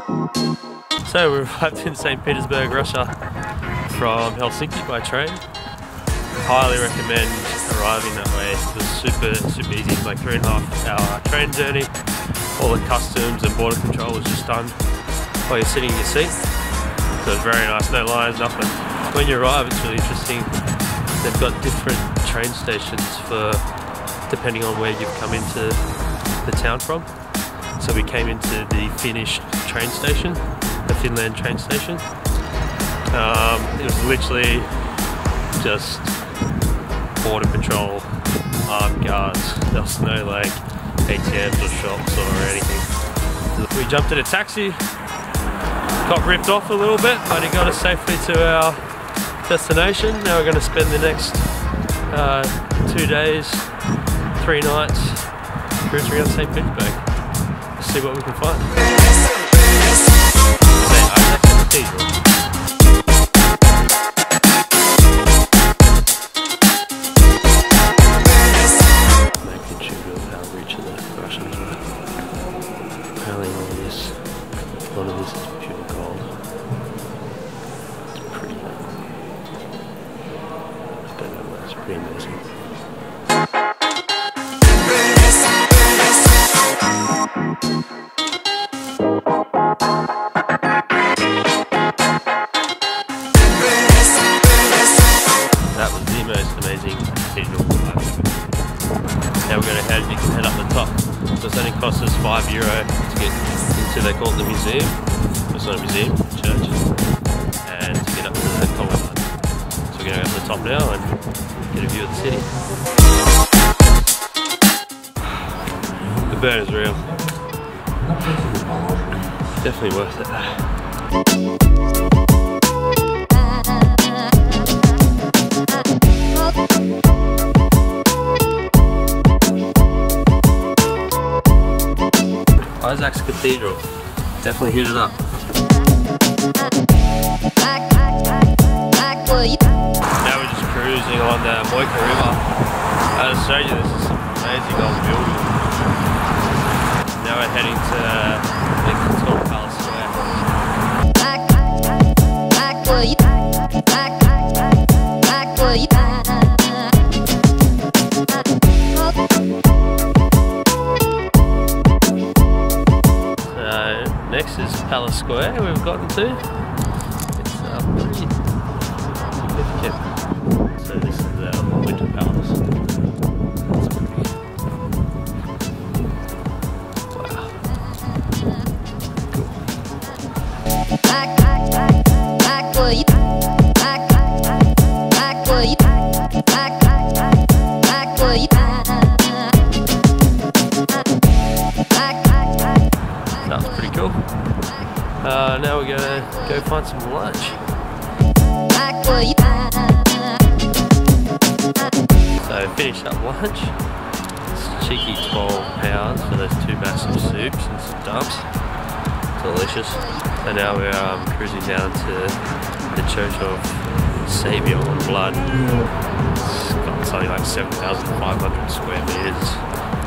So we arrived in St. Petersburg, Russia from Helsinki by train. Highly recommend arriving that way. It was super easy. It's like 3.5 hour train journey. All the customs and border control was just done while you're sitting in your seat. So it was very nice, no lines, nothing. When you arrive, it's really interesting. They've got different train stations for depending on where you've come into the town from. So we came into the Finnish train station, the Finland train station. It was literally just border patrol, armed guards. There was no like ATMs or shops or anything. We jumped in a taxi, got ripped off a little bit, but it got us safely to our destination. Now we're going to spend the next 2 days, 3 nights cruising around St. Petersburg. Let's see what we can find. Magnitude of how rich the Russians were. Apparently a lot of this is pure gold. It's pretty It's pretty amazing. That was the most amazing cathedral I've ever been. Now you can head up the top. So it's only cost us €5 to get into, they call it the museum. It's not a museum, it's a church. And to get up to the commandant. So we're going to go to the top now and get a view of the city. The burn is real. Definitely worth it. Isaac's Cathedral. Definitely hit it up. Now we're just cruising on the Moika River. I'll just show you this amazing old building. Now we're heading to the Peterhof Palace Square. Next is Palace Square we've gotten to. It's pretty significant. So this is the Winter Palace. It's pretty. Wow. That was pretty cool. Now we're gonna go find some lunch. So finished up lunch. It's cheeky £12 for those 2 massive soups and some dumps. Delicious. So now we're cruising down to the Church of Saviour on Blood. It's got something like 7,500 square meters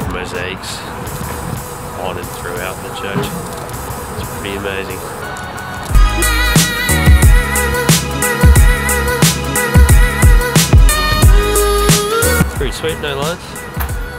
of mosaics on and throughout the church. It's pretty amazing. Pretty sweet, no lines.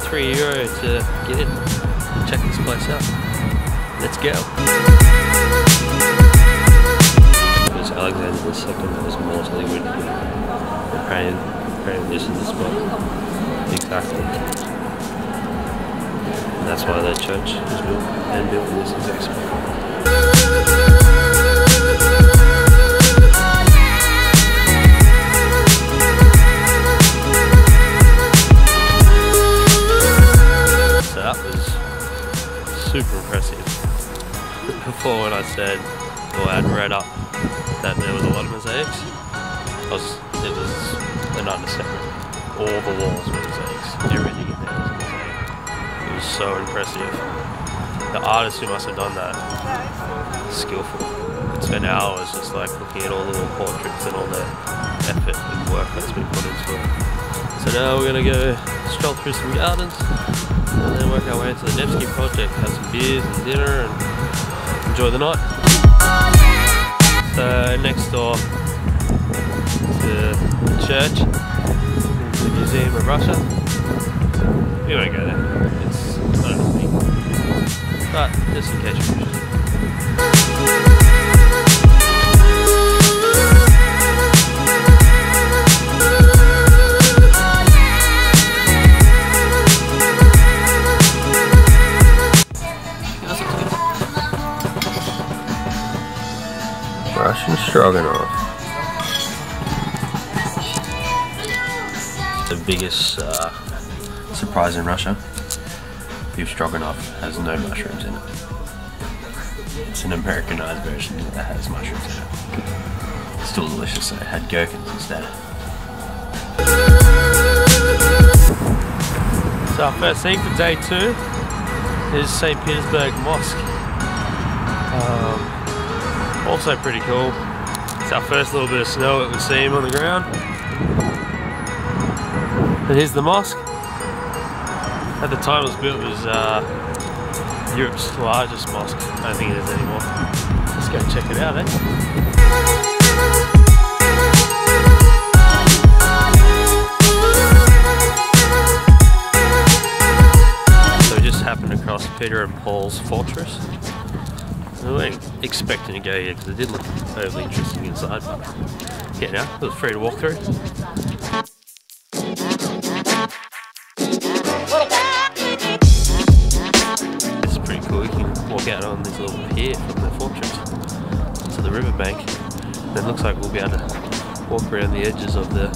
€3 to get in. Check this place out. Let's go. It was Alexander II that was mortally wounded. Apparently this is the spot. Exactly. And that's why the church was built in this exact spot. So that was super impressive. Before when I said, or I had read up that there was a lot of mosaics, it was an understatement. All the walls were mosaics. Everything in there was a mosaic. It was so impressive. The artists who must have done that, skillful. Could spend hours just like looking at all the little portraits and all the effort and work that's been put into it. So now we're gonna go stroll through some gardens and then work our way into the Nevsky project, have some beers and dinner and enjoy the night. So next door to the church, the Museum of Russia. We won't go there. It's not a thing. But just in case you're interested. Russian stroganoff. The biggest surprise in Russia, beef stroganoff has no mushrooms in it. It's an Americanized version that has mushrooms in it. It's still delicious, so it had gherkins instead. So our first thing for day 2 is St. Petersburg Mosque. Also pretty cool. It's our first little bit of snow that we've seen on the ground. And here's the mosque. At the time it was built, it was Europe's largest mosque. I don't think it is anymore. Let's go check it out, eh? So we just happened across Peter and Paul's fortress. We weren't expecting to go here because it did look overly interesting inside, but yeah, now it was free to walk through. This is pretty cool. You can walk out on this little pier from the fortress to the riverbank, and it looks like we'll be able to walk around the edges of the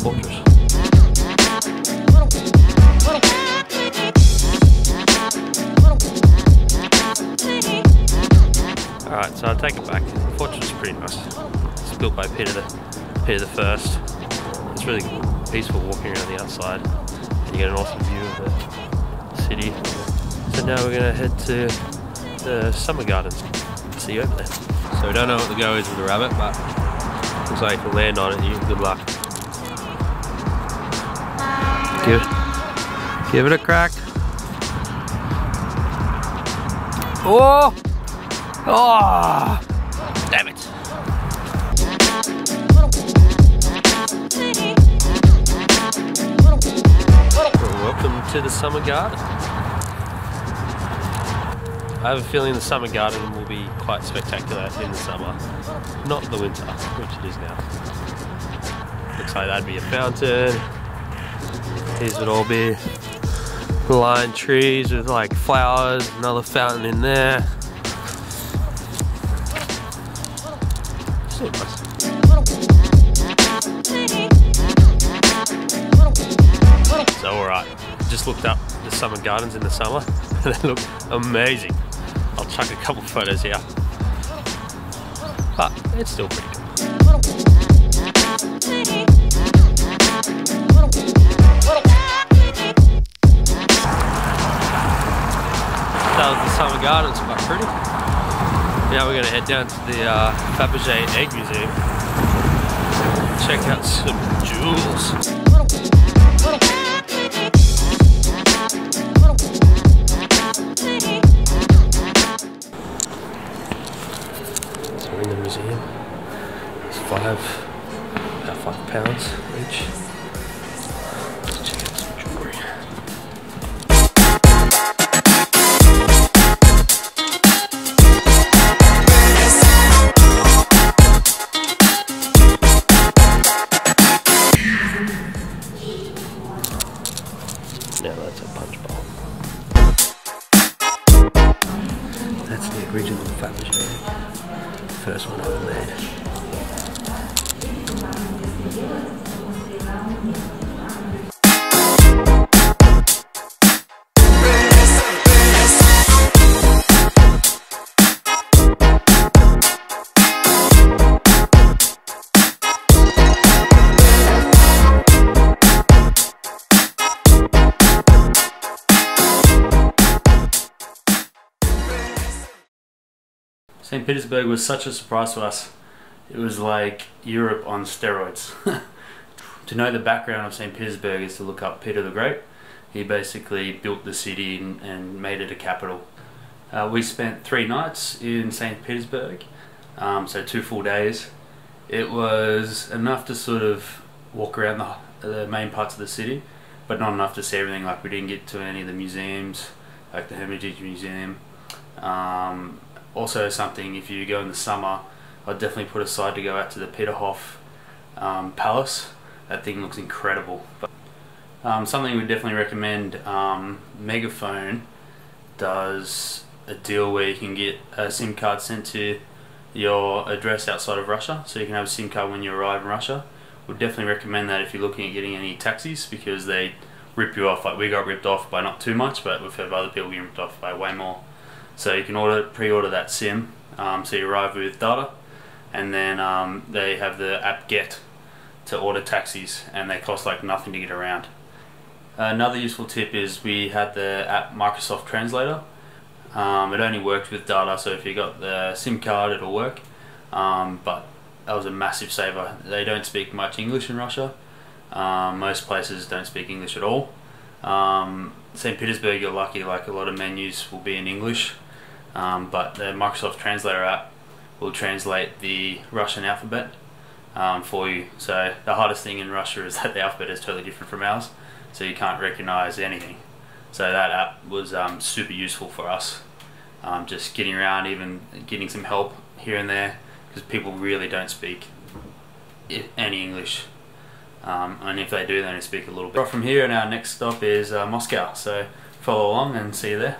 fortress. Alright, so I'll take it back. The fortress is pretty nice. It's built by Peter the First. It's really peaceful walking around the outside, and you get an awesome view of the city. So now we're going to head to the summer gardens. See you over there. So we don't know what the go is with the rabbit, but looks like if you land on it, you have good luck. Give it a crack. Oh! Oh, damn it. Welcome to the summer garden. I have a feeling the summer garden will be quite spectacular in the summer, not the winter, which it is now. Looks like that'd be a fountain. These would all be lined trees with like flowers, another fountain in there. So alright, just looked up the summer gardens in the summer and they look amazing. I'll chuck a couple photos here, but it's still pretty cool. That was the summer gardens, quite pretty. Now we're going to head down to the Fabergé Egg Museum. Check out some jewels. So we're in the museum. It's about £5 each. Let's check out some jewellery. Now that's a punch bowl. That's the original Fabergé. First one ever made. St. Petersburg was such a surprise to us. It was like Europe on steroids. To know the background of St. Petersburg is to look up Peter the Great. He basically built the city and made it a capital. We spent 3 nights in St. Petersburg. so 2 full days. It was enough to sort of walk around the main parts of the city, but not enough to see everything. Like, we didn't get to any of the museums, like the Hermitage Museum. Also something, if you go in the summer, I'd definitely put aside to go out to the Peterhof Palace. That thing looks incredible. But, something we definitely recommend, Megaphone does a deal where you can get a SIM card sent to your address outside of Russia, so you can have a SIM card when you arrive in Russia. Would definitely recommend that if you're looking at getting any taxis, because they rip you off. Like, we got ripped off by not too much, but we've had other people getting ripped off by way more. So you can pre-order that SIM, so you arrive with data, and then they have the app Get to order taxis, and they cost like nothing to get around. Another useful tip is we had the app Microsoft Translator. It only worked with data, so if you got the SIM card it'll work, but that was a massive saver. They don't speak much English in Russia. Most places don't speak English at all. St. Petersburg, you're lucky, like a lot of menus will be in English, but the Microsoft Translator app will translate the Russian alphabet for you. So the hardest thing in Russia is that the alphabet is totally different from ours, so you can't recognize anything. So that app was super useful for us, just getting around, even getting some help here and there, because people really don't speak any English, and if they do, they only speak a little bit. From here, and our next stop is Moscow, so follow along and see you there.